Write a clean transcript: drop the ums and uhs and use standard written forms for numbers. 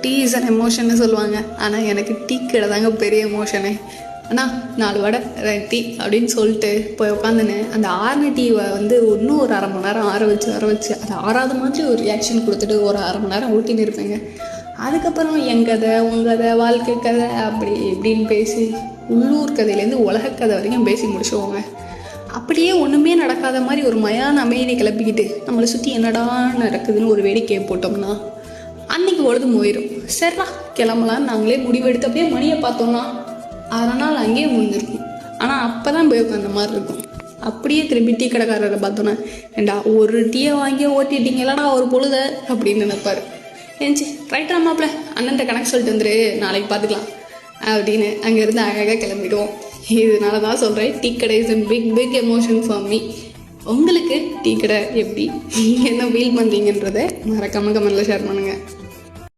Tea is an எமோஷன்னு சொல்லுவாங்க. ஆனால் எனக்கு டீ கடை தாங்க பெரிய எமோஷனே. ஆனால் 4 வடை 2 டீ அப்படின்னு சொல்லிட்டு போய் உட்காந்துன்னு அந்த ஆறின டீவை வந்து இன்னும் ஒரு 1/2 மணி நேரம் ஆற வச்சு அது ஆறாத மாதிரி ஒரு ரியாக்ஷன் கொடுத்துட்டு ஒரு 1/2 மணி நேரம் ஊட்டின்னு இருப்பேங்க. அதுக்கப்புறம் என் கதை உங்கள் கதை வாழ்க்கை கதை அப்படி இப்படின்னு பேசி உள்ளூர் கதையிலேருந்து உலக கதை வரைக்கும் பேசி முடிச்சுவோங்க. அப்படியே ஒன்றுமே நடக்காத மாதிரி ஒரு மயான அமைதியை கிளப்பிக்கிட்டு நம்மளை சுற்றி என்னடா நடக்குதுன்னு ஒரு வேடிக்கையை போட்டோம்னா அன்றைக்கி பொழுது போயிடும். சரிடா கிளம்பலாம் நாங்களே முடிவெடுத்து அப்படியே மணியை பார்த்தோம்னா 1/2 நாள் அங்கேயே முடிஞ்சிருக்கும். ஆனால் அப்போ தான் போய் உட்காந்த மாதிரி இருக்கும். அப்படியே திரும்பி டீ கடைக்காரரை பார்த்தோன்னா ஏண்டா ஒரு டீயை வாங்கி ஓட்டிட்டீங்களடா ஒரு பொழுத அப்படின்னு நினைப்பார். ஏஞ்சி ரைட்டா மாப்பிள்ள அண்ணன்ட்ட கணக்கு சொல்லிட்டு வந்துரு நாளைக்கு பார்த்துக்கலாம் அப்படின்னு அங்கேருந்து அழகாக கிளம்பிடுவோம். இதனால தான் சொல்கிறேன் டீ கடை is a big emotion for me. உங்களுக்கு டீ கடை எப்படி, நீங்கள் என்ன ஃபீல் பண்ணுறீங்கன்றதை மறக்காம கமெண்ட்டில் ஷேர் பண்ணுங்கள்.